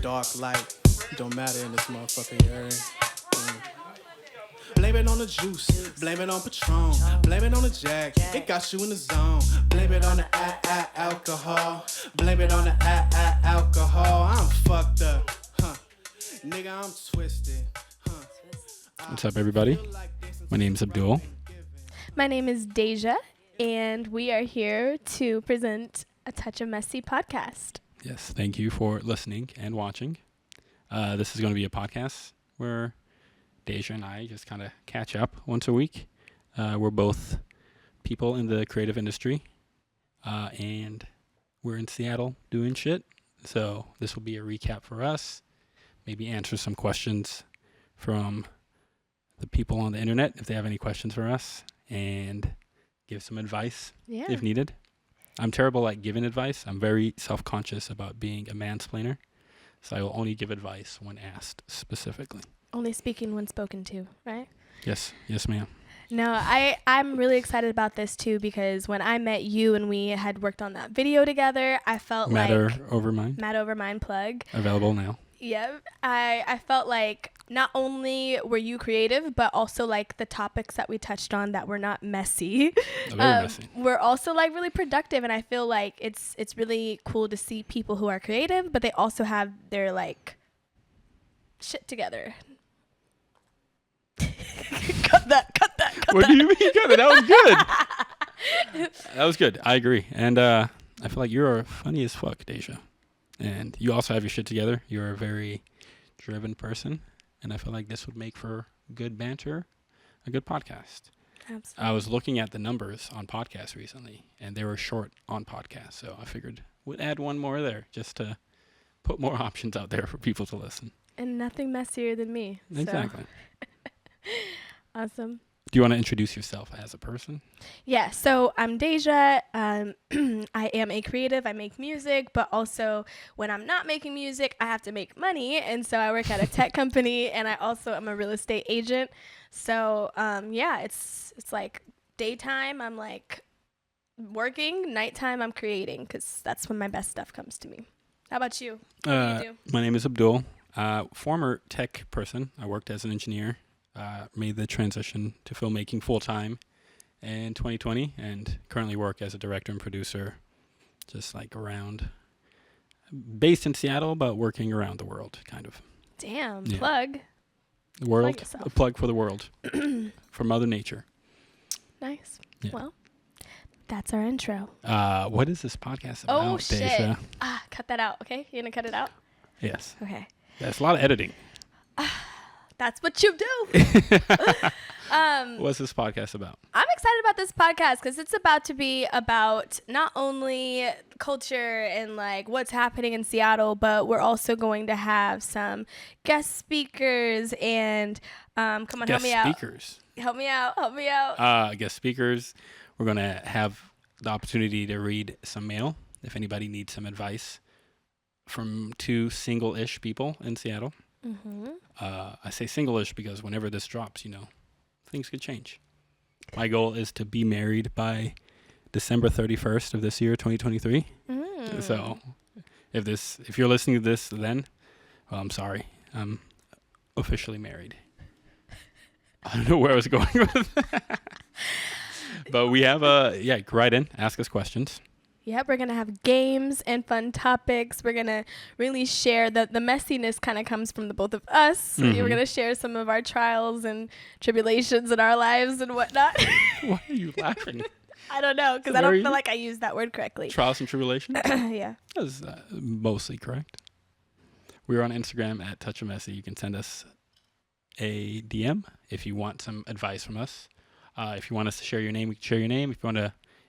dark light. Don't matter in this motherfucker, you heard? Blame it on the juice, blame it on Patron, blame it on the Jack, it got you in the zone. Blame it on the alcohol, blame it on the alcohol. I'm fucked up, nigga, I'm twisted, What's up, everybody? My name's Abdul. My name is Deja, and we are here to present a Touch of Messy podcast. Yes, thank you for listening and watching. This is going to be a podcast where Deja and I just kind of catch up once a week. We're both people in the creative industry, and we're in Seattle doing shit. So this will be a recap for us, maybe answer some questions from the people on the internet if they have any questions for us, and give some advice if needed. I'm terrible at giving advice. I'm very self-conscious about being a mansplainer, so I will only give advice when asked specifically. Only speaking when spoken to, right? Yes, ma'am. No, I'm really excited about this too, because when I met you and we had worked on that video together, I felt Matter like Over Mind. Matter Over Mind plug. Available now. Yep. I felt like not only were you creative, but also like the topics that we touched on that were not messy. Very messy. Were also like really productive, and I feel like it's really cool to see people who are creative, but they also have their like shit together. Cut that. What do you mean? That was good. That was good. I agree. And I feel like you're funny as fuck, Deja. And you also have your shit together. You're a very driven person. And I feel like this would make for good banter, a good podcast. Absolutely. I was looking at the numbers on podcasts recently, and they were short on podcasts. So I figured we'd add one more there just to put more options out there for people to listen. And nothing messier than me. Exactly. So. Awesome. Do you want to introduce yourself as a person? Yeah, so I'm Deja. I am a creative. I make music, but also when I'm not making music, I have to make money. And so I work at a tech company, and I also am a real estate agent. So it's like daytime, I'm like working. Nighttime, I'm creating, because that's when my best stuff comes to me. How about you? What do you do? My name is Abdul. Former tech person. I worked as an engineer. Made the transition to filmmaking full-time in 2020, and currently work as a director and producer, just like around, based in Seattle, but working around the world, kind of. Damn, Yeah. plug. The world, yourself. a plug for the world, for Mother Nature. Nice. Yeah. Well, that's our intro. What is this podcast about, Oh, shit. Deja? Cut that out, okay? You're going to cut it out? Yes. Okay. That's a lot of editing. That's what you do. What's this podcast about? I'm excited about this podcast because it's about to be about not only culture and like what's happening in Seattle, but we're also going to have some guest speakers and come on, help me out. Help me out. Guest speakers. We're going to have the opportunity to read some mail if anybody needs some advice from two single-ish people in Seattle. Mm-hmm. I say single-ish because whenever this drops, things could change. My goal is to be married by December 31st of this year, 2023. So if you're listening to this then, well, I'm sorry. I'm officially married. I don't know where I was going with that. But we have write in, ask us questions. Yep, we're going to have games and fun topics. We're going to really share the messiness kind of comes from the both of us. Mm-hmm. We're going to share some of our trials and tribulations in our lives and whatnot. Why are you laughing? I don't know, because I don't feel like I used that word correctly. Trials and tribulations? Yeah. That's mostly correct. We're on Instagram at Touch of Messy. You can send us a DM if you want some advice from us. If you want us to share your name, we can share your name. If you want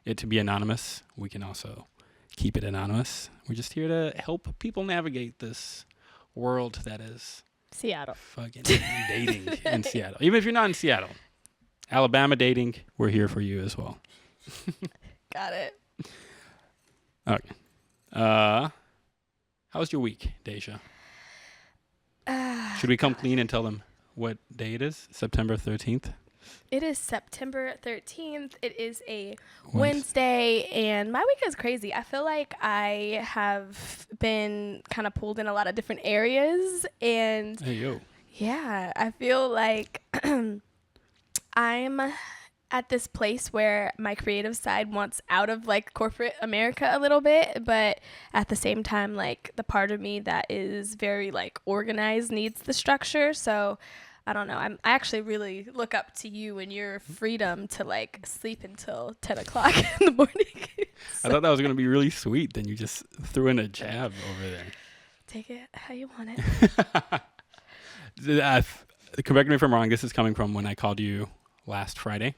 it to be anonymous, we can also keep it anonymous. We're just here to help people navigate this world that is Seattle. Fucking dating in Seattle. Even if you're not in Seattle, Alabama dating, we're here for you as well. Got it. Okay. How was your week, Deja? Should we come clean and tell them what day it is? September 13th? It is September 13th. It is a Wednesday, and my week is crazy. I feel like I have been kind of pulled in a lot of different areas, and Hey, yo. yeah, I feel like I'm at this place where my creative side wants out of like corporate America a little bit, but at the same time, like the part of me that is very like organized needs the structure. So I don't know. I actually really look up to you and your freedom to like sleep until 10 o'clock in the morning. I thought that was going to be really sweet. Then you just threw in a jab over there. Take it how you want it. Correct me if I'm wrong. This is coming from when I called you last Friday.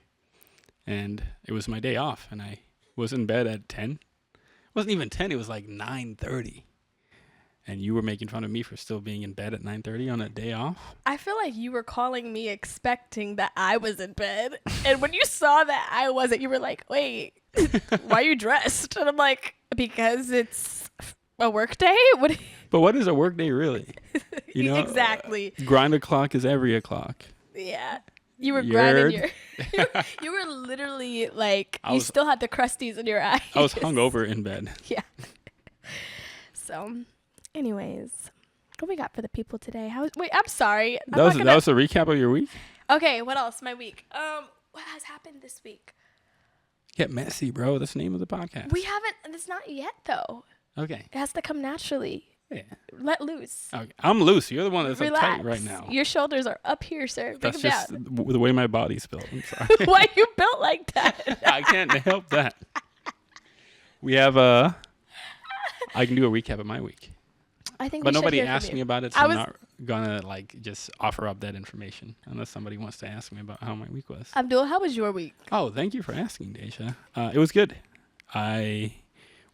And it was my day off. And I was in bed at 10. It wasn't even 10. It was like 9:30. And you were making fun of me for still being in bed at 9:30 on a day off? I feel like you were calling me expecting that I was in bed. And when you saw that I wasn't, you were like, wait, why are you dressed? And I'm like, because it's a work day? But what is a work day really? You know, exactly. Grind o'clock is every o'clock. Yeah. You were grinding you were literally like, you still had the crusties in your eyes. I was hungover in bed. Yeah. So, anyways, what we got for the people today? Wait, I'm sorry. That was a recap of your week? Okay, what else? My week. What has happened this week? Get messy, bro. That's the name of the podcast. We haven't. It's not yet, though. Okay. It has to come naturally. Yeah. Let loose. Okay. I'm loose. You're the one that's Relax. uptight right now. Your shoulders are up here, sir. That's Bring just them down. the way my body's built. I'm sorry. Why are you built like that? I can't help that. We have I can do a recap of my week. I think. But we should nobody hear from asked you. me about it, so I'm not gonna like just offer up that information unless somebody wants to ask me about how my week was. Abdul, how was your week? Oh, thank you for asking, Deja. It was good. I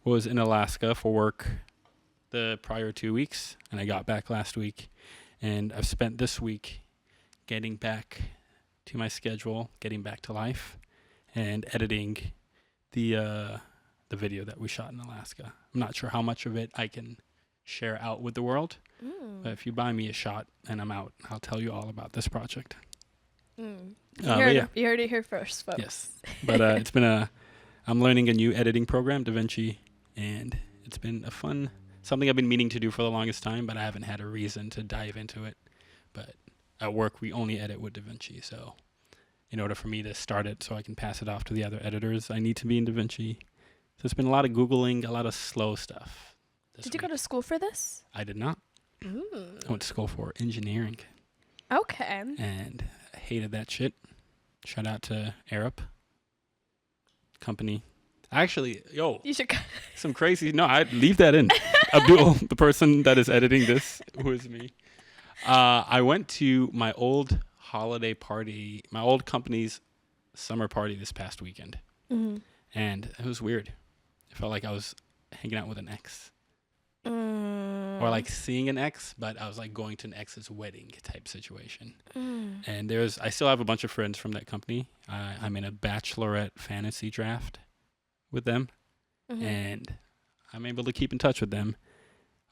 was in Alaska for work the prior 2 weeks, and I got back last week, and I've spent this week getting back to my schedule, getting back to life, and editing the video that we shot in Alaska. I'm not sure how much of it I can share out with the world, but if you buy me a shot and I'm out, I'll tell you all about this project. You heard it here first, folks. Yes, but it's been I'm learning a new editing program, DaVinci, and it's been something I've been meaning to do for the longest time, but I haven't had a reason to dive into it. But at work, we only edit with DaVinci, so in order for me to start it so I can pass it off to the other editors, I need to be in DaVinci. So it's been a lot of Googling, a lot of slow stuff. Did you go to school for this? I did not. I went to school for engineering. Okay. And I hated that shit. Shout out to Arup company. Actually, you should some crazy. No, I'd leave that in. Abdul, the person that is editing this, who is me. I went to my old holiday party, my old company's summer party this past weekend. Mm-hmm. And it was weird. It felt like I was hanging out with an ex. Or like seeing an ex, but I was like going to an ex's wedding type situation. And I still have a bunch of friends from that company. I'm in a bachelorette fantasy draft with them, and I'm able to keep in touch with them.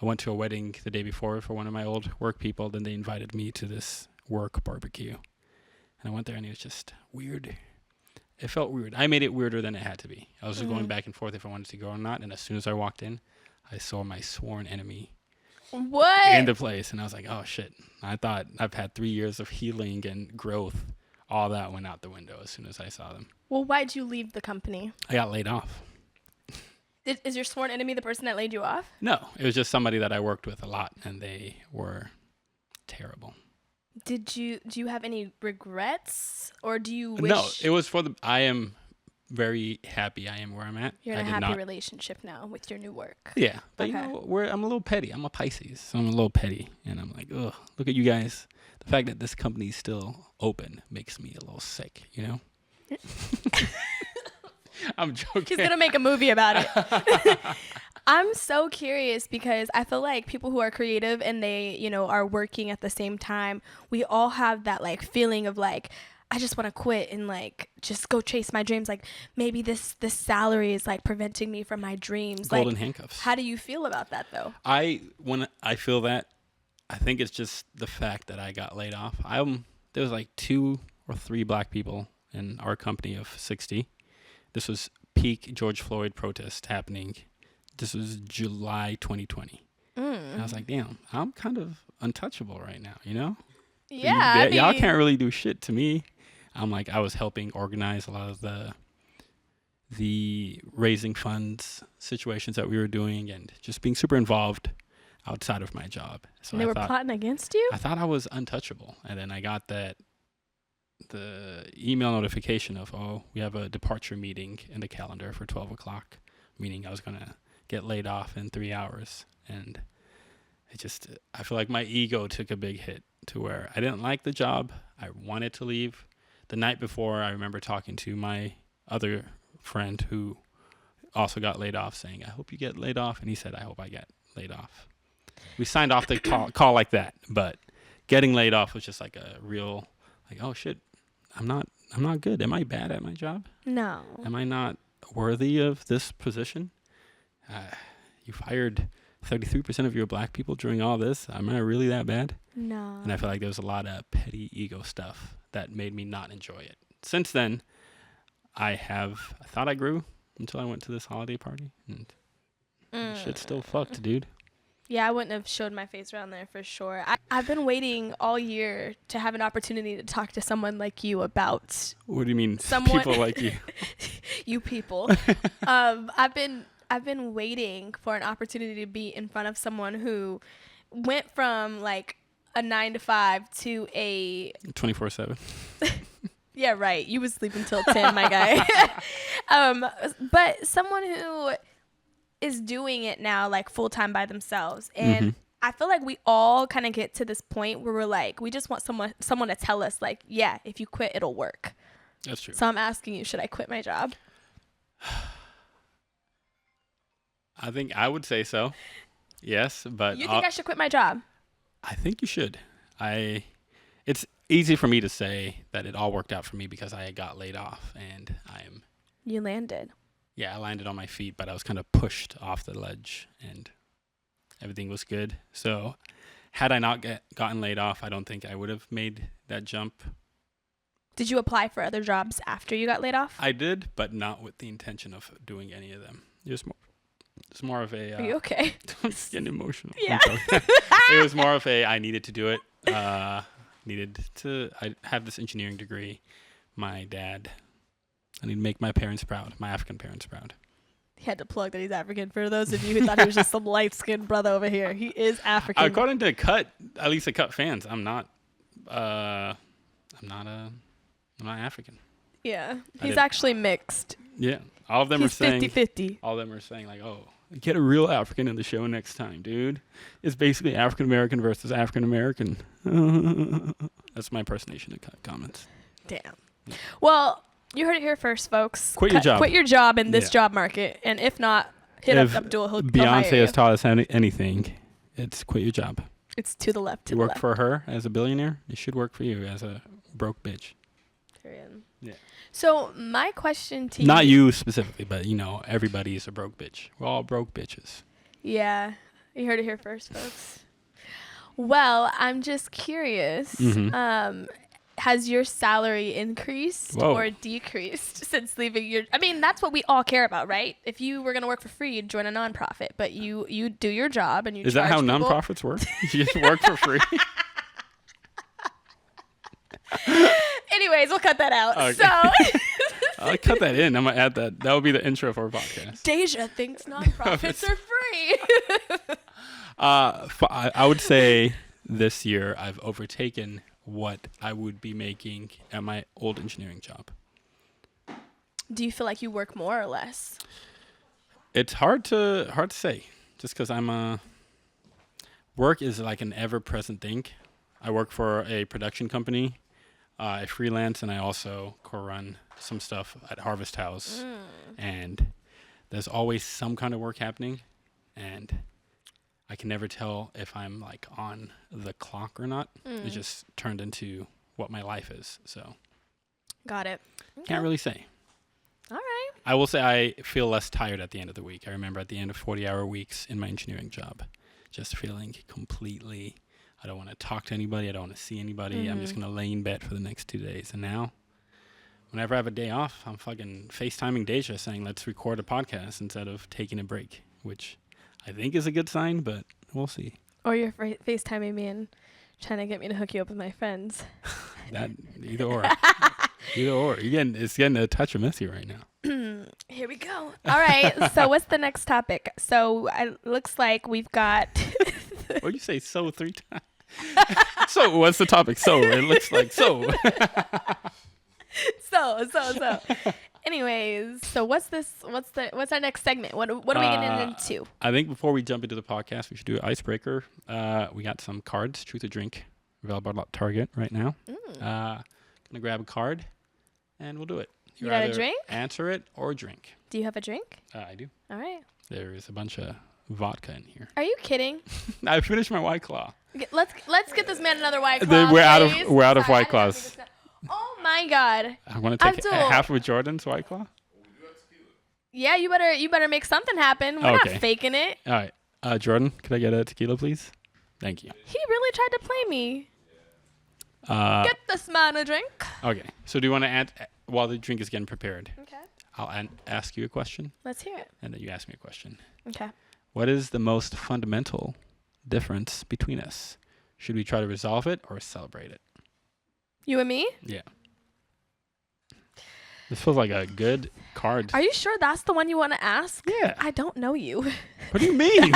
I went to a wedding the day before for one of my old work people. Then they invited me to this work barbecue, and I went there, and it was just weird. It felt weird. I made it weirder than it had to be. I was just going back and forth if I wanted to go or not, and as soon as I walked in, I saw my sworn enemy in the place, and I was like, oh shit. I thought I've had 3 years of healing and growth. All that went out the window as soon as I saw them. Well, why'd you leave the company? I got laid off. Is your sworn enemy the person that laid you off? No, it was just somebody that I worked with a lot, and they were terrible. Do you have any regrets, or do you wish? No, it was I am very happy I am where I'm at. You're in a happy relationship now with your new work. Yeah, but you know, I'm a little petty. I'm a Pisces, so I'm a little petty, and I'm like, ugh, look at you guys. The fact that this company's still open makes me a little sick, you know? I'm joking. He's gonna make a movie about it. I'm so curious because I feel like people who are creative and they, are working at the same time, we all have that like feeling of like, I just want to quit and like just go chase my dreams. Like maybe this salary is like preventing me from my dreams. Golden like, handcuffs. How do you feel about that though? When I feel that, I think it's just the fact that I got laid off. There was like 2 or 3 black people in our company of 60. This was peak George Floyd protest happening. This was July 2020. And I was like, damn, I'm kind of untouchable right now, you know? Yeah. Y'all can't really do shit to me. I'm like, I was helping organize a lot of the raising funds situations that we were doing and just being super involved outside of my job. So they were plotting against you? I thought I was untouchable. And then I got the email notification of, oh, we have a departure meeting in the calendar for 12 o'clock, meaning I was going to get laid off in 3 hours. And I feel like my ego took a big hit to where I didn't like the job. I wanted to leave. The night before, I remember talking to my other friend who also got laid off, saying, I hope you get laid off. And he said, I hope I get laid off. We signed off the call like that, but getting laid off was just like a real, like, oh shit, I'm not good. Am I bad at my job? No. Am I not worthy of this position? You fired 33% of your black people during all this. Am I really that bad? No. And I feel like there was a lot of petty ego stuff that made me not enjoy it. Since then, I thought I grew until I went to this holiday party. And shit's still fucked, dude. Yeah, I wouldn't have showed my face around there for sure. I've been waiting all year to have an opportunity to talk to someone like you about. What do you mean, people like you? You people. I've been waiting for an opportunity to be in front of someone who went from like a 9 to 5 to a 24/7. Yeah, right. You was sleeping till 10, my guy. But someone who is doing it now like full time by themselves. And I feel like we all kind of get to this point where we're like, we just want someone to tell us like, yeah, if you quit, it'll work. That's true. So I'm asking you, should I quit my job? I think I would say so. Yes, but You think I should quit my job? I think you should. It's easy for me to say that it all worked out for me because I got laid off and You landed. Yeah, I landed on my feet, but I was kind of pushed off the ledge and everything was good. So had I not gotten laid off, I don't think I would have made that jump. Did you apply for other jobs after you got laid off? I did, but not with the intention of doing any of them. It's more of a... Are you okay? Don't get emotional. Yeah. It was more of a, I needed to do it. I have this engineering degree. My dad, I need to make my parents proud, my African parents proud. He had to plug that he's African. For those of you who thought he was just some light-skinned brother over here, he is African. According to at least the Cut fans, I'm not African. Yeah, he's actually mixed. Yeah, all of them are saying 50-50. All of them are saying like, oh, get a real African in the show next time, dude. It's basically African American versus African American. That's my impersonation of Cut comments. Damn. Yeah. Well, you heard it here first, folks. Quit your job. Quit your job in this job market, and if not, hit up Abdul. He'll Beyonce hire has you. taught us anything, it's quit your job. It's to the left. You work for her as a billionaire. It should work for you as a broke bitch. Period. Yeah. So my question to you. Not you specifically, but everybody is a broke bitch. We're all broke bitches. Yeah, you heard it here first, folks. Well, I'm just curious. Has your salary increased or decreased since leaving your... I mean, that's what we all care about, right? If you were going to work for free, you'd join a nonprofit. But you do your job and you Is charge that how people. nonprofits work? You just work for free? Anyways, we'll cut that out. Okay. So... I'll cut that in. I'm going to add that. That will be the intro for our podcast. Deja thinks nonprofits are free. I would say this year I've overtaken what I would be making at my old engineering job. Do you feel like you work more or less? It's hard to say, just because work is like an ever-present thing. I work for a production company. I freelance, and I also co-run some stuff at Harvest House. And there's always some kind of work happening, and I can never tell if I'm like on the clock or not. It just turned into what my life is. So Got it. Okay. Can't really say. All right. I will say I feel less tired at the end of the week. I remember at the end of 40-hour weeks in my engineering job, just feeling completely I don't want to talk to anybody. I don't want to see anybody. I'm just going to lay in bed for the next 2 days. And now, whenever I have a day off, I'm fucking FaceTiming Deja saying, let's record a podcast instead of taking a break, which I think is a good sign, but we'll see. Or you're FaceTiming me and trying to get me to hook you up with my friends. That either or. Either or. It's getting a touch of messy right now. Here we go. All right. So what's the next topic? So it looks like we've got... What you say so 3 times? So what's the topic? So it looks like so. So. Anyways, so what's our next segment? What are we getting into? I think before we jump into the podcast, we should do an icebreaker. We got some cards, Truth or Drink, available at Target right now. Gonna grab a card, and we'll do it. You got a drink? Answer it or drink. Do you have a drink? I do. All right. There is a bunch of vodka in here. Are you kidding? I finished my White Claw. Let's get this man another White Claw. We're out of White Claws. Oh my God. I want to take Abdul. half of Jordan's White Claw. Yeah, you better make something happen. We're not faking it. All right. Jordan, could I get a tequila, please? Thank you. He really tried to play me. Get this man a drink. Okay. So do you want to while the drink is getting prepared? Okay. I'll ask you a question. Let's hear it. And then you ask me a question. Okay. What is the most fundamental difference between us? Should we try to resolve it or celebrate it? You and me? Yeah. This feels like a good card. Are you sure that's the one you want to ask? Yeah. I don't know you. What do you mean?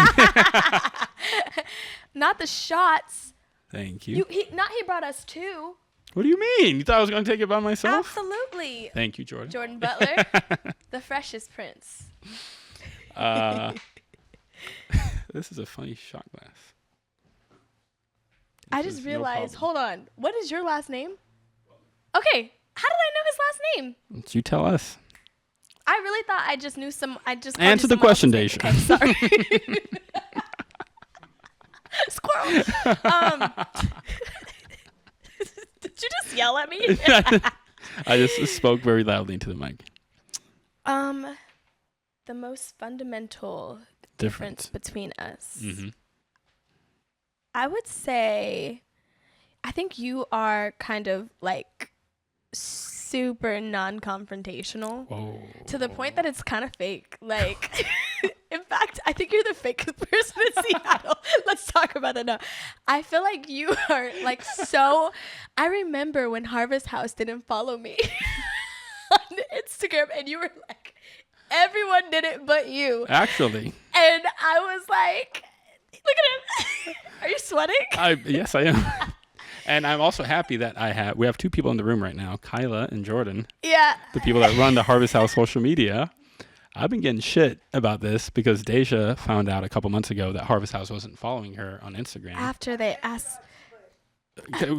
Not the shots. Thank you. He brought us 2. What do you mean? You thought I was going to take it by myself? Absolutely. Thank you, Jordan. Jordan Butler, the freshest prince. This is a funny shot glass. I just realized, hold on. What is your last name? Okay. How did I know his last name? You tell us. I really thought I just knew Answer the question, Deja. Okay, sorry. Squirrel. Did you just yell at me? I just spoke very loudly into the mic. The most fundamental difference between us. Mm-hmm. I would say, I think you are kind of like super non-confrontational. Whoa. To the point that it's kind of fake. Like, in fact, I think you're the fakest person in Seattle. Let's talk about that now. I feel like you are like so. I remember when Harvest House didn't follow me on Instagram, and you were like, everyone did it but you. Actually. And I was like, look at him. Are you sweating? Yes, I am. And I'm also happy that we have 2 people in the room right now, Kyla and Jordan. Yeah. The people that run the Harvest House social media. I've been getting shit about this because Deja found out a couple months ago that Harvest House wasn't following her on Instagram. After they asked.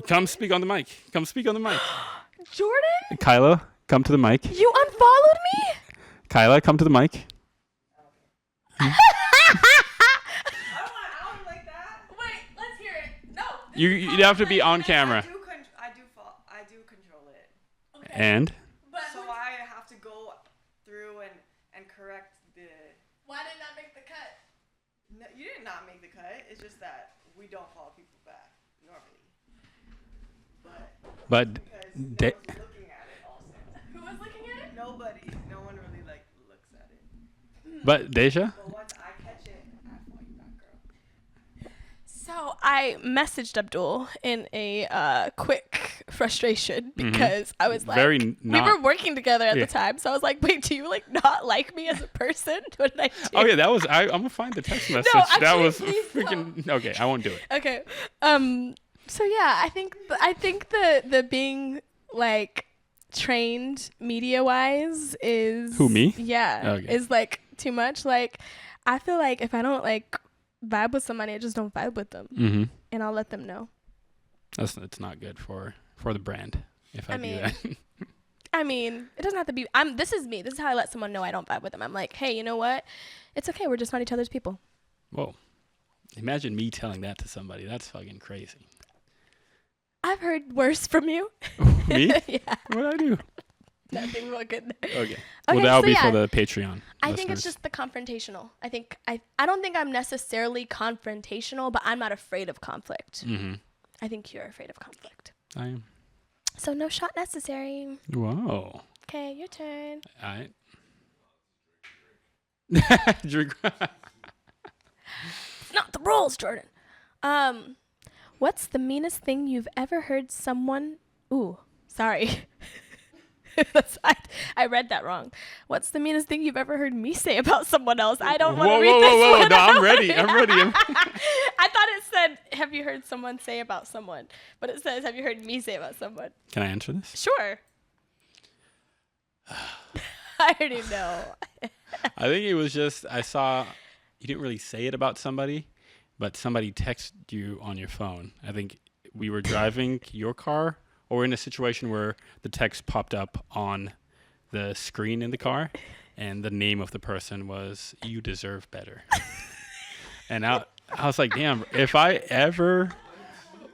Come speak on the mic. Come speak on the mic. Jordan? Kyla, come to the mic. You unfollowed me? Kyla, come to the mic. I don't like that. Wait, let's hear it. No. You'd have to be on camera. I do control it. Okay. And? So I have to go through and correct the... Why did not make the cut? No, you did not make the cut. It's just that we don't follow people back normally. But because no one's looking at it also. Who was looking at it? Nobody. No one really looks at it. But Deja? But once I catch it, I follow you back, girl. So I messaged Abdul in a quick frustration because I was like, we were working together at the time. So I was like, wait, do you like not like me as a person? What did I do? Oh yeah, that was. I'm gonna find the text message. No, actually, that was please freaking. No. Okay, I won't do it. Okay. So yeah, I think the being like trained media wise is Who, me? Yeah, Okay. is like too much. Like I feel like if I don't like vibe with somebody, I just don't vibe with them, Mm-hmm. and I'll let them know. It's not good for the brand if I do mean, that. I mean, it doesn't have to be. This is me. This is how I let someone know I don't vibe with them. I'm like, hey, you know what? It's okay. We're just not each other's people. Whoa. Imagine me telling that to somebody. That's fucking crazy. I've heard worse from you. Me? Yeah. What'd I do? Nothing more good there. Okay. Well, that'll be for the Patreon. I think listeners. it's just the confrontational. I don't think I'm necessarily confrontational, but I'm not afraid of conflict. Mm-hmm. I think you're afraid of conflict. I am. So no shot necessary. Whoa. Okay, your turn. All right. Drink. Not the rules, Jordan. What's the meanest thing you've ever heard someone... Ooh, sorry. I read that wrong. What's the meanest thing you've ever heard me say about someone else? I don't want to read this Whoa. one No, out. I'm ready. I thought it said, have you heard someone say about someone? But it says, have you heard me say about someone? Can I answer this? Sure. I already know. I think it was just, I saw, you didn't really say it about somebody, but somebody texted you on your phone. I think we were driving your car, or in a situation where the text popped up on the screen in the car, and the name of the person was, "You deserve better." And I was like, damn, if I ever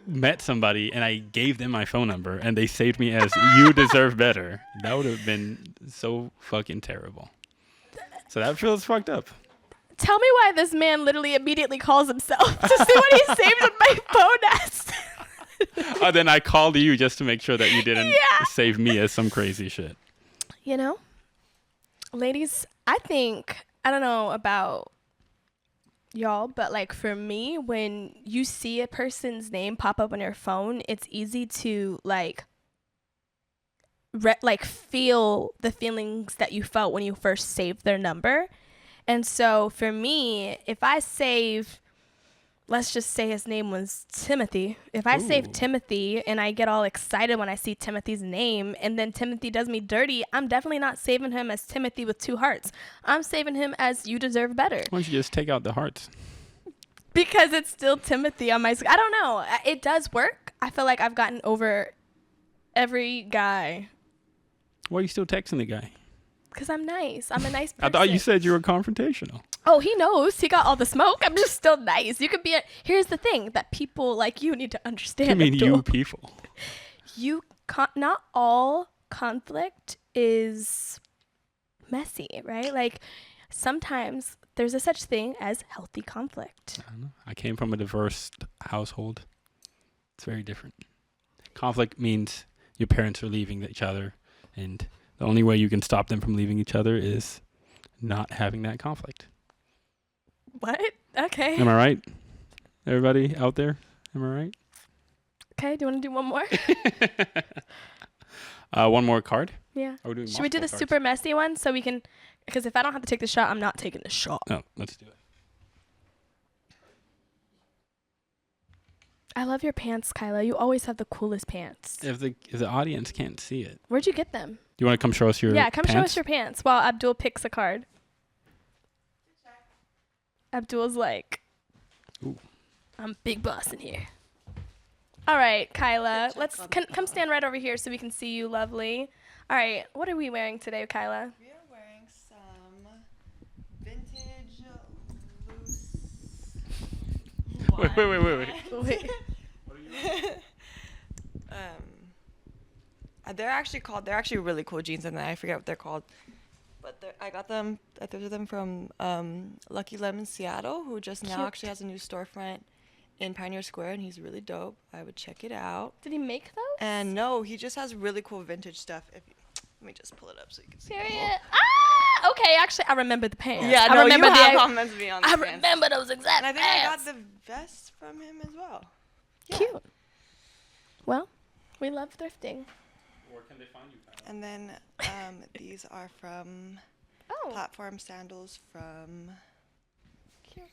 met somebody and I gave them my phone number and they saved me as "You deserve better," that would have been so fucking terrible. So that feels fucked up. Tell me why this man literally immediately calls himself to see what he saved in my phone as. Then I called you just to make sure that you didn't save me as some crazy shit. You know, ladies, I don't know about y'all, but like for me, when you see a person's name pop up on your phone, it's easy to feel the feelings that you felt when you first saved their number. And so for me, if I save, let's just say his name was Timothy. If I save Timothy and I get all excited when I see Timothy's name and then Timothy does me dirty, I'm definitely not saving him as Timothy with 2 hearts. I'm saving him as "You deserve better." Why don't you just take out the hearts? Because it's still Timothy on my screen. I don't know. It does work. I feel like I've gotten over every guy. Why are you still texting the guy? Because I'm nice. I'm a nice person. I thought you said you were confrontational. Oh, he knows. He got all the smoke. I'm just still nice. You could be here's the thing that people like you need to understand. I mean, Abdul. you people. Not all conflict is messy, right? Like sometimes there's a such thing as healthy conflict. I don't know. I came from a diverse household. It's very different. Conflict means your parents are leaving each other, and the only way you can stop them from leaving each other is not having that conflict. What? Okay. Am I right? Everybody out there? Am I right? Okay, do you want to do one more? One more card? Yeah. Are we doing Should we do the multiple cards? super messy one so we can, because if I don't have to take the shot, I'm not taking the shot. No, let's do it. I love your pants, Kyla. You always have the coolest pants. If the audience can't see it, Where'd you get them? do you want to come show us your Yeah, come show pants? us your pants while Abdul picks a card. Abdul's like, Ooh. I'm big boss in here. All right, Kyla, let's come stand right over here so we can see you, lovely. All right, what are we wearing today, Kyla? We are wearing some vintage loose. Wait. Wait. They're actually really cool jeans, and I forget what they're called. But I thrifted them from Lucky Lemon Seattle, who just now Cute. actually has a new storefront in Pioneer Square, and he's really dope. I would check it out. Did he make those? And no, he just has really cool vintage stuff. Let me just pull it up so you can see. Period. Ah, okay. Actually, I remember the pants. Yeah, I no, remember you have the. comments me on the I pants. remember those exact And I think I pants. got the vest from him as well. Yeah. Cute. Well, we love thrifting. Where can they find you, Kyla? And then these are from Oh, platform sandals from cute.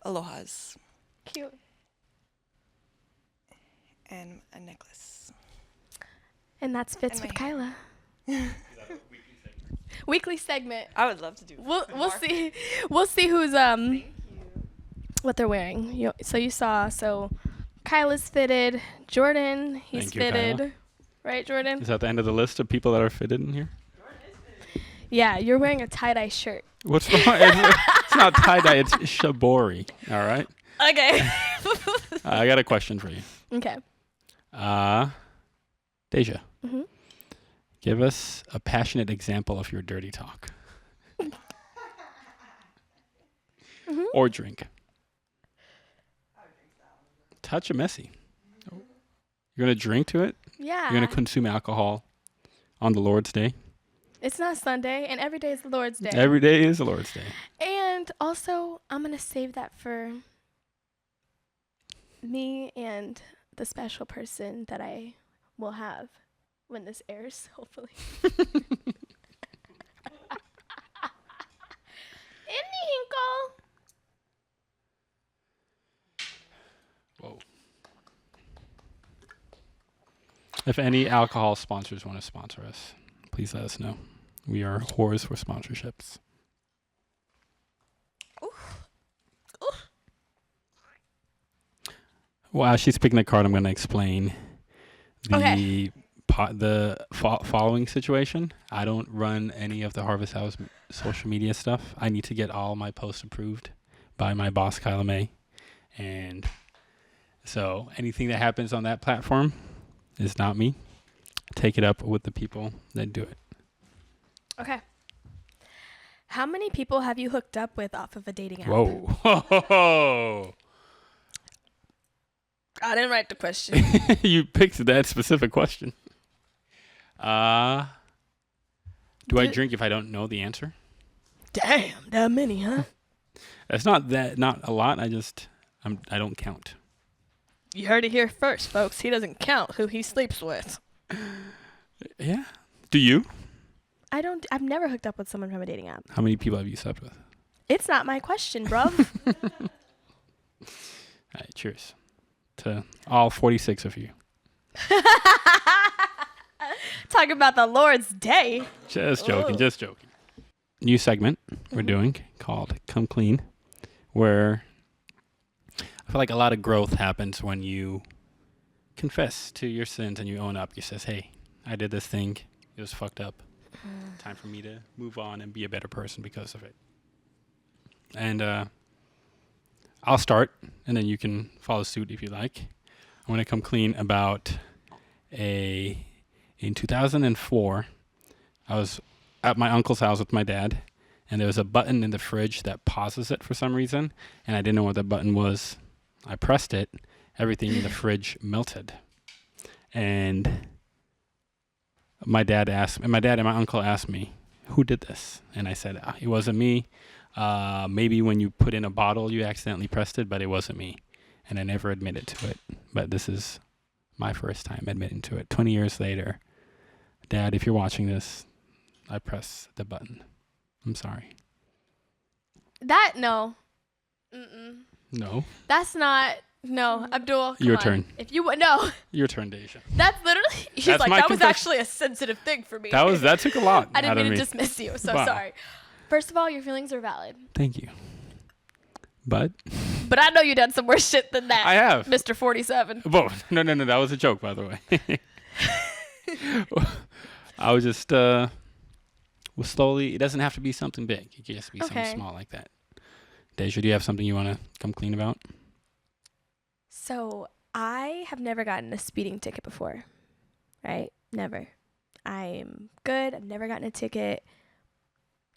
Aloha's, Cute. and a necklace. And that's Fits And with my hair. Kyla. Is that a weekly segment? Weekly segment. I would love to do. We'll see. We'll see who's Thank you. what they're wearing. You saw Kyla's fitted. Jordan, he's Thank you, fitted. Kyla. Right, Jordan? Is that the end of the list of people that are fitted in here? Yeah, you're wearing a tie-dye shirt. What's wrong? It's not tie-dye, it's shibori. All right? Okay. I got a question for you. Okay. Deja, Mm-hmm. Give us a passionate example of your dirty talk. Or drink. Touch a messy. You're going to drink to it? Yeah. You're going to consume alcohol on the Lord's Day? It's not Sunday, and every day is the Lord's Day. Every day is the Lord's Day. And also, I'm going to save that for me and the special person that I will have when this airs, hopefully. Any hinkle. Whoa. If any alcohol sponsors want to sponsor us, please let us know. We are whores for sponsorships. Well, as she's picking the card, I'm going to explain the following situation. I don't run any of the Harvest House social media stuff. I need to get all my posts approved by my boss, Kyla May. And so anything that happens on that platform is not me. Take it up with the people that do it. Okay. How many people have you hooked up with off of a dating app? Whoa. I didn't write the question. You picked that specific question. Do I drink if I don't know the answer? Damn, that many, huh? That's not a lot. I don't count. You heard it here first, folks. He doesn't count who he sleeps with. Yeah. Do you? I've never hooked up with someone from a dating app. How many people have you slept with? It's not my question, bruv. All right, cheers to all 46 of you. Talking about the Lord's Day. Just joking. New segment we're doing called Come Clean, where I feel like a lot of growth happens when you confess to your sins and you own up. You says, hey, I did this thing. It was fucked up. Time for me to move on and be a better person because of it. And I'll start, and then you can follow suit if you like. I want to come clean about in 2004, I was at my uncle's house with my dad, and there was a button in the fridge that pauses it for some reason, and I didn't know what that button was. I pressed it. Everything in the fridge melted. And my dad and my uncle asked me, who did this? And I said, it wasn't me. Maybe when you put in a bottle, you accidentally pressed it, but it wasn't me. And I never admitted to it. But this is my first time admitting to it. 20 years later, Dad, if you're watching this, I pressed the button. I'm sorry. No. Mm-mm. No. That's not. No, Abdul. Your on. turn. If you no. Your turn, Deja. That's literally. She's That's like, my that was actually a sensitive thing for me. That took a lot. I didn't out of mean to me. dismiss you. So Wow. sorry. First of all, your feelings are valid. Thank you. But I know you done some worse shit than that. I have. Mr. 47. Whoa. No. That was a joke, by the way. I was just was slowly. It doesn't have to be something big. It can just be something small like that. Deja, do you have something you want to come clean about? So I have never gotten a speeding ticket before, right? Never. I'm good. I've never gotten a ticket,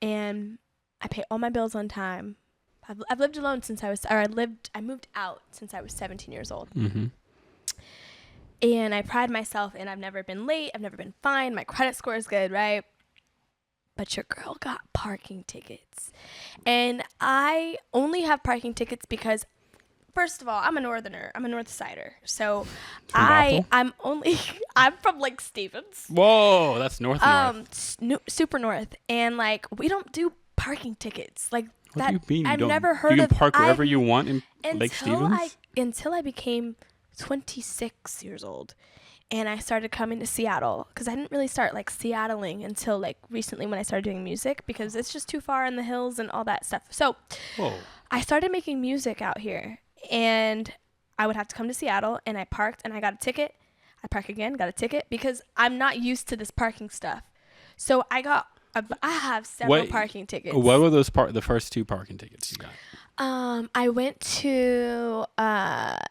and I pay all my bills on time. I've lived alone since I moved out since I was 17 years old. Mm-hmm. And I pride myself in I've never been late. I've never been fined. My credit score is good, right? But your girl got parking tickets. And I only have parking tickets because, first of all, I'm a northerner. I'm a north sider. So I'm from like Stevens. Whoa, that's north. Super north. And like we don't do parking tickets. Like what that do you mean? I've never heard of. You of can park wherever you want in Lake Stevens? Until I became 26 years old. And I started coming to Seattle because I didn't really start like Seattling until like recently when I started doing music because it's just too far in the hills and all that stuff. So I started making music out here and I would have to come to Seattle and I parked and I got a ticket. I park again, got a ticket because I'm not used to this parking stuff. So I have several parking tickets. What were those the first two parking tickets you got? I went to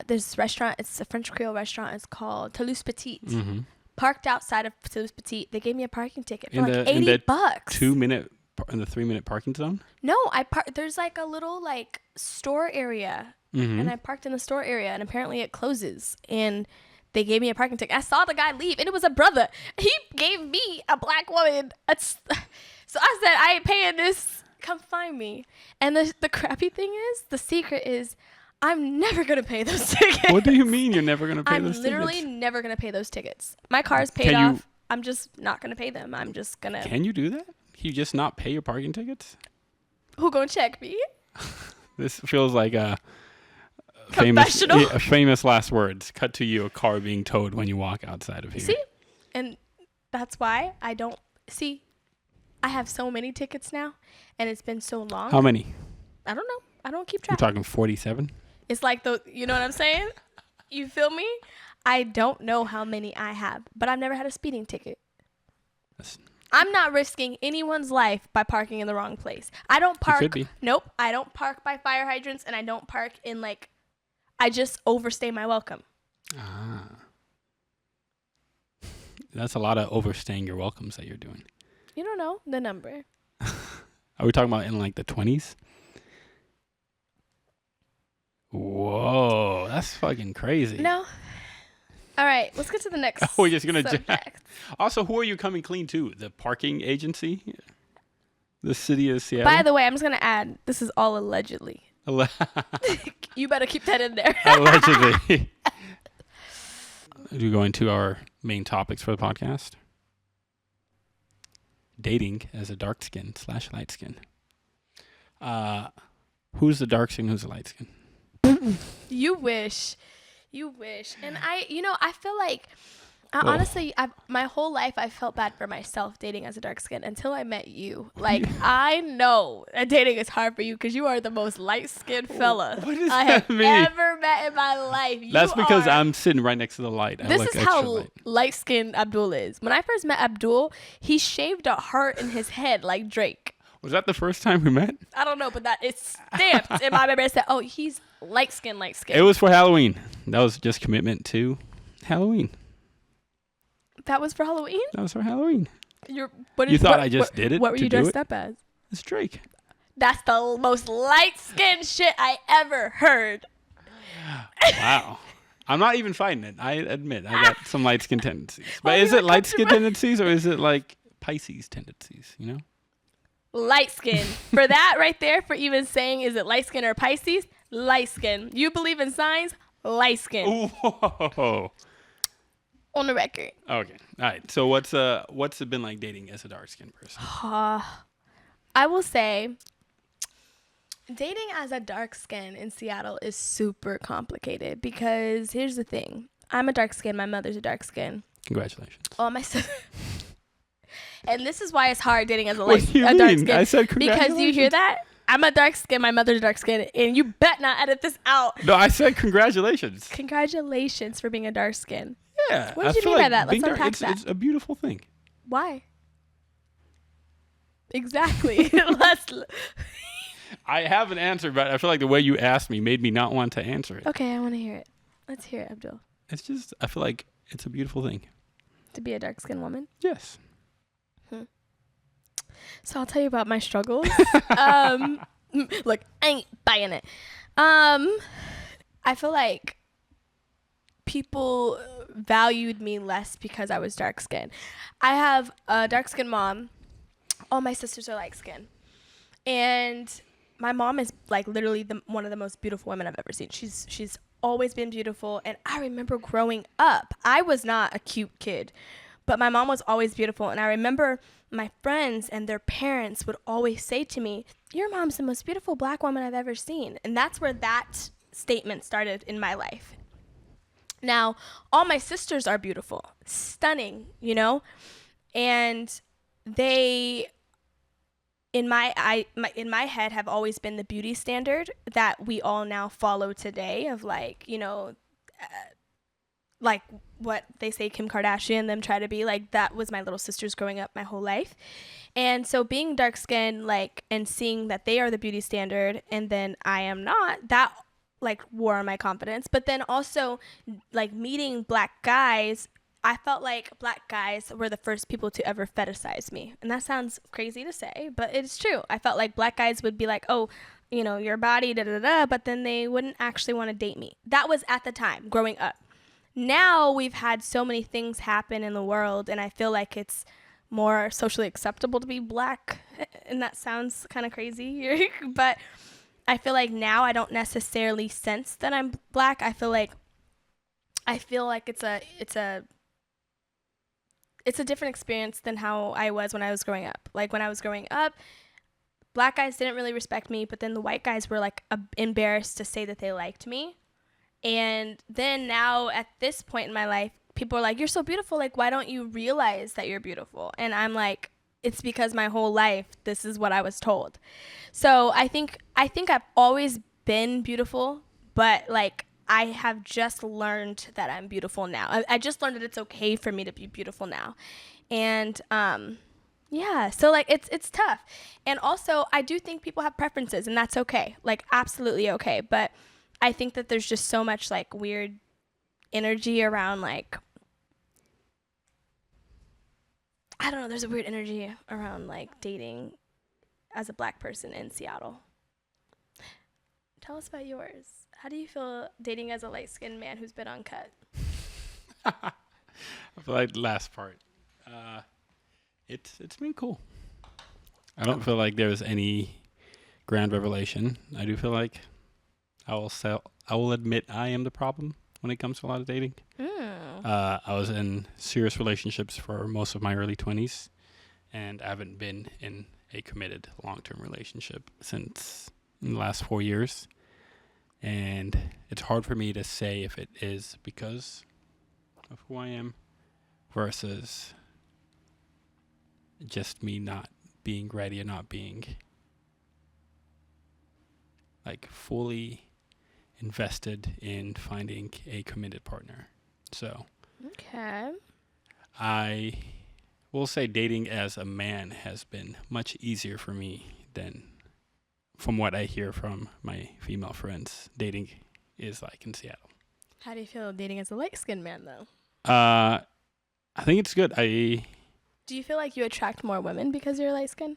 this restaurant. It's a French Creole restaurant. It's called Toulouse Petite. Mm-hmm. parked outside of Toulouse Petite. They gave me a parking ticket for In like the- in $80. 2-minute in the 3-minute parking zone. No, there's like a little like store area, and I parked in the store area, and apparently it closes, and they gave me a parking ticket. I saw the guy leave, and it was a brother. He gave me a black woman. So I said, I ain't paying this. Come find me. And the crappy thing is, the secret is, I'm never gonna pay those tickets. What do you mean you're never gonna pay those tickets? I'm literally never gonna pay those tickets. My car's paid off. I'm just not gonna pay them. I'm just gonna. Can you do that? Can you just not pay your parking tickets? Who gonna check me? This feels like a Confessional. famous last words. Cut to you, a car being towed when you walk outside of here. See? And that's why I don't see. I have so many tickets now, and it's been so long. How many? I don't know. I don't keep We're track. talking 47. It's like you know what I'm saying? You feel me? I don't know how many I have, but I've never had a speeding ticket. I'm not risking anyone's life by parking in the wrong place. I don't park. could be. Nope. I don't park by fire hydrants, and I don't park in like. I just overstay my welcome. Ah. That's a lot of overstaying your welcomes that you're doing. You don't know the number. Are we talking about in like the 20s? Whoa, that's fucking crazy. No. All right, let's get to the next. We're just gonna subject. Also, who are you coming clean to? The parking agency? The city of Seattle? By the way, I'm just gonna add. This is all allegedly. You better keep that in there. Allegedly. Do we go into our main topics for the podcast? Dating as a dark skin / light skin. Who's the dark skin? Who's the light skin? You wish. And I feel like, honestly, my whole life I felt bad for myself dating as a dark skin until I met you. Like, I know that dating is hard for you because you are the most light-skinned fella What does I that have mean? ever met in my life. That's because I'm sitting right next to the light. I This look is extra how light. light-skinned Abdul is. When I first met Abdul, he shaved a heart in his head like Drake. Was that the first time we met? I don't know, but that it's stamped in my memory. It said, "Oh, he's light skin." It was for Halloween. That was just commitment to Halloween. That was for Halloween. That was for Halloween. You thought I just did it What were to you do dressed it? up as? It's Drake. That's the most light skinned shit I ever heard. Wow. I'm not even fighting it. I admit I got some light skin tendencies. But Well, is you it were light skin comfortable. tendencies or is it like Pisces tendencies, you know? Light skin. For that right there, for even saying is it light skin or Pisces? Light skin. You believe in signs? Light skin. Whoa. On the record. Okay. All right. So what's it been like dating as a dark skinned person? I will say dating as a dark skin in Seattle is super complicated because here's the thing. I'm a dark skin. My mother's a dark skin. Congratulations. All my and this is why it's hard dating as a What do you dark mean? skin. I said Because you congratulations. hear that? I'm a dark skin. My mother's a dark skin. And you bet not edit this out. No, I said congratulations. Congratulations for being a dark skin. Yeah. What did I you feel mean by like that? Let's being dark- unpack that. It's a beautiful thing. Why? Exactly. I have an answer, but I feel like the way you asked me made me not want to answer it. Okay, I want to hear it. Let's hear it, Abdul. It's just, I feel like it's a beautiful thing. To be a dark skinned woman. Yes. So I'll tell you about my struggles. Look, I ain't buying it. I feel like people valued me less because I was dark skinned. I have a dark skinned mom. All my sisters are light skinned. And my mom is like literally one of the most beautiful women I've ever seen. She's always been beautiful. And I remember growing up, I was not a cute kid, but my mom was always beautiful. And I remember my friends and their parents would always say to me, "Your mom's the most beautiful black woman I've ever seen." And that's where that statement started in my life. Now, all my sisters are beautiful, stunning, you know, and they, in my head, have always been the beauty standard that we all now follow today of like, you know, like what they say Kim Kardashian them try to be. Like that was my little sisters growing up my whole life. And so being dark skinned, like, and seeing that they are the beauty standard and then I am not, that like wore on my confidence. But then also like meeting black guys I felt like black guys were the first people to ever fetishize me. And that sounds crazy to say, but it's true. I felt like black guys would be like, oh, you know, your body, da da da, but then they wouldn't actually want to date me. That was at the time growing up. Now we've had so many things happen in the world, and I feel like it's more socially acceptable to be black. And that sounds kind of crazy, but I feel like now I don't necessarily sense that I'm black. I feel like it's a different experience than how I was when I was growing up. Like when I was growing up, black guys didn't really respect me, but then the white guys were like embarrassed to say that they liked me. And then now at this point in my life, people are like, you're so beautiful. Like, why don't you realize that you're beautiful? And I'm like, it's because my whole life, this is what I was told. So I think I've always been beautiful, but like I have just learned that I'm beautiful now. I just learned that it's okay for me to be beautiful now. And yeah, so like it's tough. And also I do think people have preferences, and that's okay. Like absolutely okay. But I think that there's just so much like weird energy around like, I don't know, there's a weird energy around like dating as a black person in Seattle. Tell us about yours. How do you feel dating as a light-skinned man who's been uncut? I feel like the last part. It's been cool. I don't feel like there's any grand revelation. I do feel like I will admit I am the problem when it comes to a lot of dating. I was in serious relationships for most of my early 20s, and I haven't been in a committed long-term relationship since in the last 4 years. And it's hard for me to say if it is because of who I am versus just me not being ready and not being like fully invested in finding a committed partner. So Okay. I will say dating as a man has been much easier for me than from what I hear from my female friends dating is like in Seattle. How do you feel dating as a light-skinned man, though? I think it's good. Do you feel like you attract more women because you're light-skinned?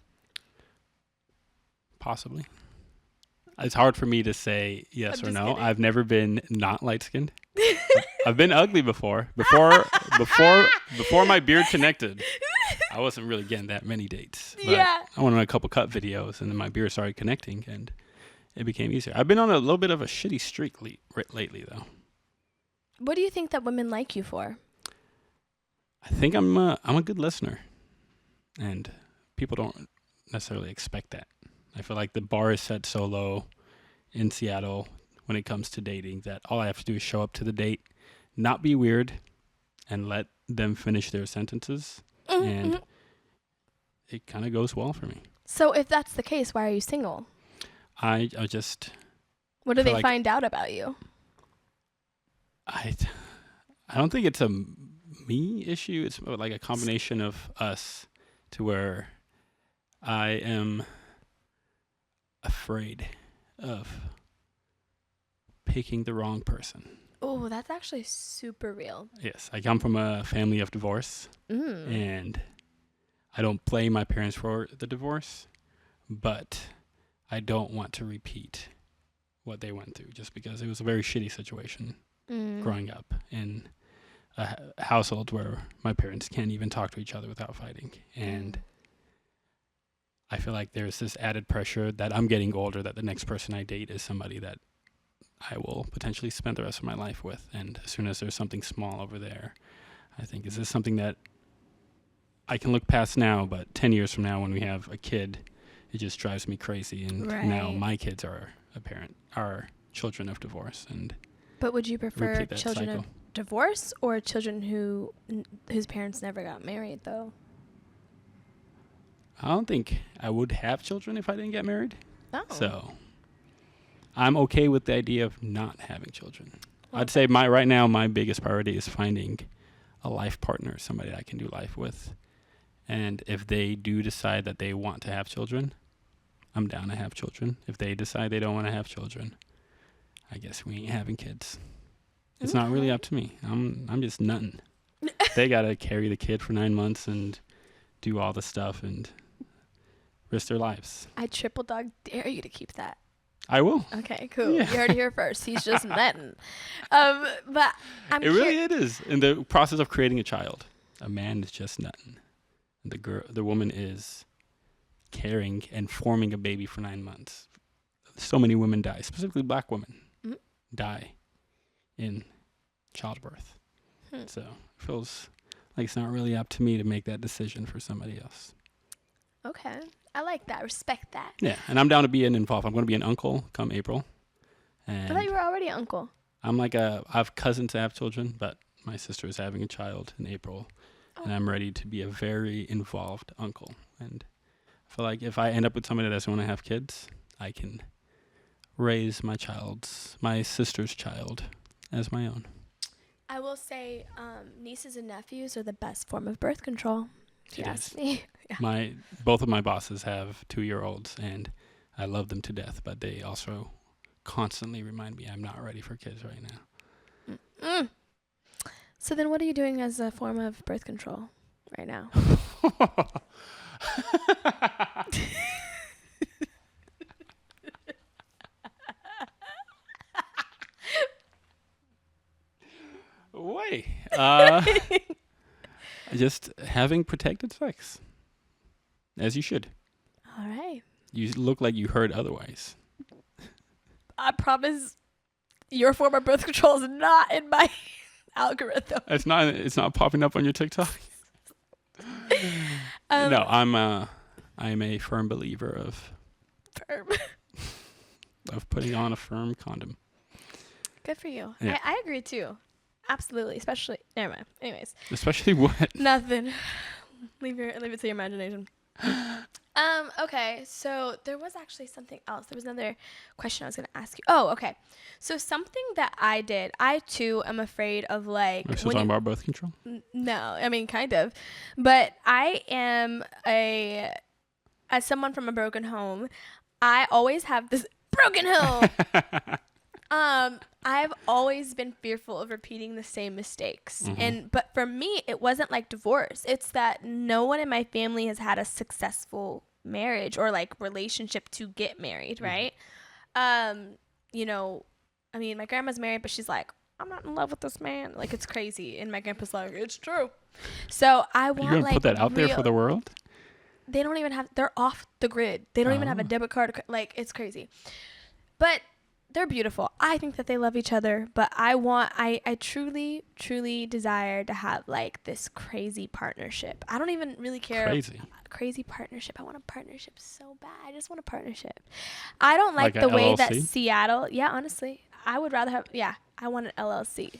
Possibly. It's hard for me to say yes or no. Kidding. I've never been not light-skinned. I've been ugly before. Before my beard connected, I wasn't really getting that many dates. But Yeah. I went on a couple cut videos, and then my beard started connecting, and it became easier. I've been on a little bit of a shitty streak lately, though. What do you think that women like you for? I think I'm a good listener, and people don't necessarily expect that. I feel like the bar is set so low in Seattle when it comes to dating that all I have to do is show up to the date, not be weird, and let them finish their sentences, and it kind of goes well for me. So if that's the case, why are you single? I just What do feel they like find out about you? I don't think it's a me issue. It's like a combination of us to where I am afraid of picking the wrong person. Oh, that's actually super real. Yes, I come from a family of divorce, and I don't blame my parents for the divorce, but I don't want to repeat what they went through just because it was a very shitty situation growing up in a household where my parents can't even talk to each other without fighting. And I feel like there's this added pressure that I'm getting older, that the next person I date is somebody that I will potentially spend the rest of my life with. And as soon as there's something small over there, I think, is this something that I can look past now, but 10 years from now when we have a kid, it just drives me crazy. And now my kids are children of divorce. But would you prefer Repeat that children cycle. of divorce or children whose parents never got married, though? I don't think I would have children if I didn't get married. Oh. So I'm okay with the idea of not having children. I'd say right now my biggest priority is finding a life partner, somebody I can do life with. And if they do decide that they want to have children, I'm down to have children. If they decide they don't want to have children, I guess we ain't having kids. It's not really up to me. I'm just nutting. they got to carry the kid for 9 months and do all the stuff and risk their lives. I triple dog dare you to keep that. I will. Okay, cool. Yeah. You heard it here first. He's just netting. But It is. In the process of creating a child, a man is just nutting. And the woman is carrying and forming a baby for 9 months. So many women die, specifically black women, die in childbirth. So it feels like it's not really up to me to make that decision for somebody else. Okay. I like that. Respect that. Yeah, and I'm down to be involved. I'm going to be an uncle come April. And I thought you were already an uncle. I'm I have cousins that have children, but my sister is having a child in April. And I'm ready to be a very involved uncle. And I feel like if I end up with somebody that doesn't want to have kids, I can raise my sister's child as my own. I will say nieces and nephews are the best form of birth control, if you ask me. Yeah. Both of my bosses have 2-year-olds, and I love them to death, but they also constantly remind me I'm not ready for kids right now. Mm. So then what are you doing as a form of birth control right now? Wait. Just having protected sex. As you should. All right. You look like you heard otherwise. I promise your form of birth control is not in my algorithm. It's not popping up on your TikTok. No, I'm a firm believer of putting on a firm condom. Good for you. Yeah. I agree too. Absolutely. Especially never mind. Anyways. Especially what? Nothing. Leave it to your imagination. Okay, so there was actually something else. There was another question I was going to ask you. Oh, okay. So something that I did, I too am afraid of like... We're still talking about birth control? No, I mean, kind of. But I am as someone from a broken home, I always have this broken home. I've always been fearful of repeating the same mistakes. Mm-hmm. But for me, it wasn't like divorce. It's that no one in my family has had a successful marriage or like relationship to get married, right? You know, I mean, my grandma's married, but she's like, I'm not in love with this man. Like, it's crazy. And my grandpa's like, it's true. So I want, You're going to put that out there for the world? They don't even have, they're off the grid. They don't even have a debit card. Like, it's crazy. But they're beautiful. I think that they love each other, but I truly, truly desire to have like this crazy partnership. I don't even really care. Crazy partnership. I want a partnership so bad. I just want a partnership. I don't like the way that Seattle, honestly, I would rather have, I want an LLC.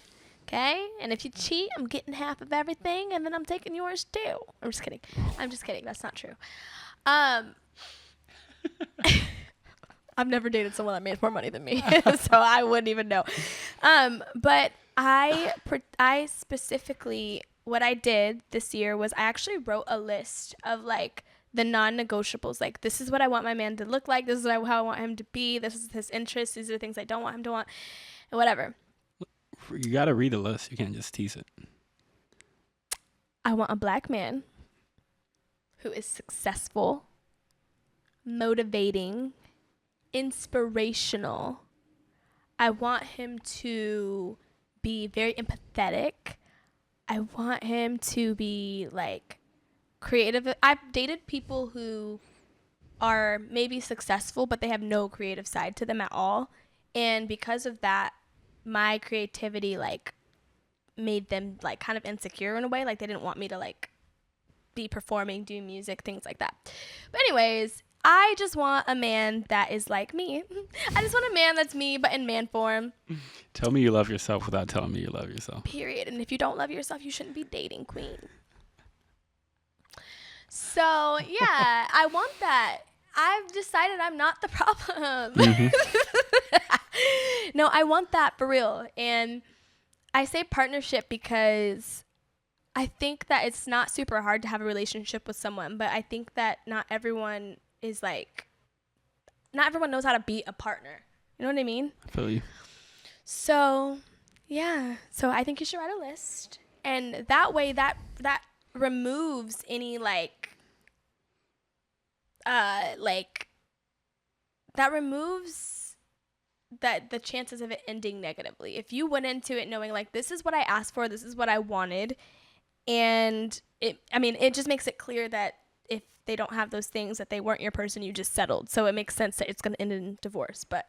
Okay? And if you cheat, I'm getting half of everything and then I'm taking yours too. I'm just kidding. That's not true. I've never dated someone that made more money than me, so I wouldn't even know. But I specifically, what I did this year was I actually wrote a list of like the non-negotiables. Like, this is what I want my man to look like. This is how I want him to be. This is his interests. These are the things I don't want him to want, and whatever. You got to read a list. You can't just tease it. I want a black man who is successful, motivating, inspirational. I want him to be very empathetic. I want him to be like creative. I've dated people who are maybe successful, but they have no creative side to them at all. And because of that, my creativity like made them like kind of insecure in a way. Like, they didn't want me to like be performing, do music, things like that. But anyways, I just want a man that is like me. I just want a man that's me, but in man form. Tell me you love yourself without telling me you love yourself. Period. And if you don't love yourself, you shouldn't be dating, queen. So, yeah, I want that. I've decided I'm not the problem. Mm-hmm. No, I want that for real. And I say partnership because I think that it's not super hard to have a relationship with someone, but I think that not everyone knows how to be a partner. You know what I mean? I feel you. So, yeah. So I think you should write a list And that way that removes any that removes that the chances of it ending negatively. If you went into it knowing like, this is what I asked for, this is what I wanted, and it just makes it clear that if they don't have those things, that they weren't your person, you just settled. So it makes sense that it's going to end in divorce. But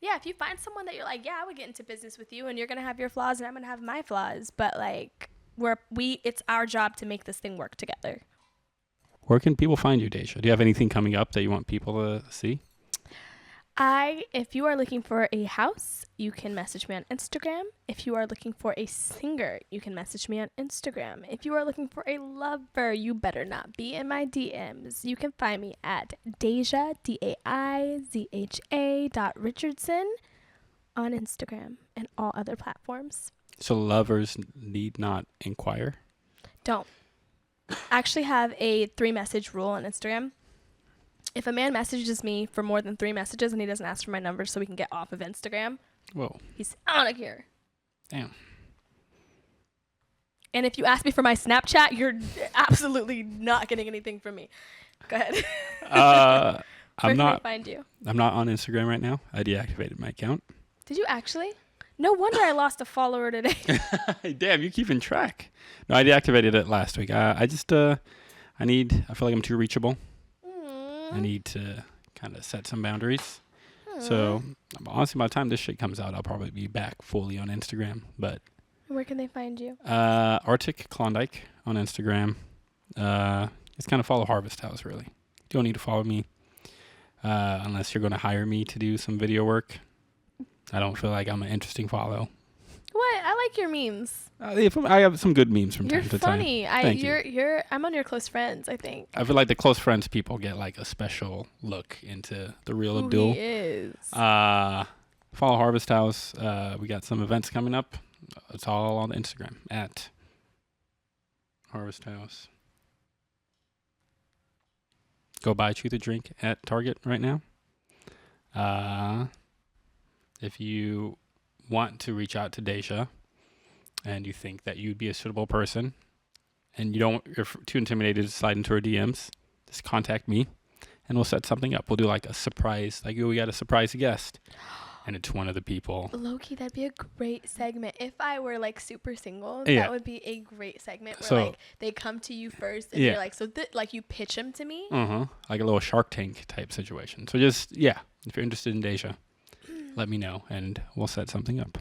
yeah, if you find someone that you're like, yeah, I would get into business with you, and you're going to have your flaws and I'm going to have my flaws, but like it's our job to make this thing work together. Where can people find you, Deja? Do you have anything coming up that you want people to see? If you are looking for a house, you can message me on Instagram. If you are looking for a singer, you can message me on Instagram. If you are looking for a lover, you better not be in my DMs. You can find me at Deja, DAIZHA.Richardson on Instagram and all other platforms. So lovers need not inquire? Don't. I actually have a 3-message rule on Instagram. If a man messages me for more than 3 messages and he doesn't ask for my number so we can get off of Instagram, whoa, he's out of here. Damn. And if you ask me for my Snapchat, you're absolutely not getting anything from me. Go ahead. Where can I find you? I'm not on Instagram right now. I deactivated my account. Did you actually? No wonder I lost a follower today. Damn, you're keeping track. No, I deactivated it last week. I feel like I'm too reachable. I need to kind of set some boundaries. So honestly, by the time this shit comes out, I'll probably be back fully on Instagram. But where can they find you? Arctic Klondike on Instagram. Just kind of follow Harvest House, really. You don't need to follow me unless you're going to hire me to do some video work. I don't feel like I'm an interesting follow. What? I like your memes. I have some good memes from time to time. You're funny. I'm on your close friends, I think. I feel like the close friends people get like a special look into the real Abdul. He is. Follow Harvest House. We got some events coming up. It's all on Instagram at Harvest House. Go buy Truth or Drink at Target right now. If you want to reach out to Deja and you think that you'd be a suitable person and you're too intimidated to slide into her DMs, just contact me and we'll set something up. We'll do like a surprise, like we got a surprise guest and it's one of the people. Low-key, that'd be a great segment. If I were like super single, Yeah. that would be a great segment where So- like they come to you first and Yeah. you're like, like you pitch them to me. Like a little Shark Tank type situation. So just, if you're interested in Deja, let me know and we'll set something up.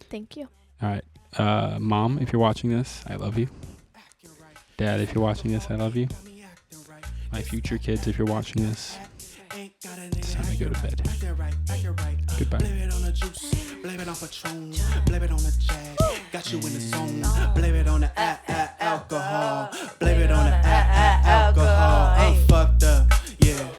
Thank you. All right. Mom, if you're watching this, I love you. Dad, if you're watching this, I love you. My future kids, if you're watching this, it's time to go to bed. Goodbye. Blame it on the juice, blame it on Patron, blame it on the jag, got you in the zone. Blame it on the alcohol, blame it on the alcohol. I'm fucked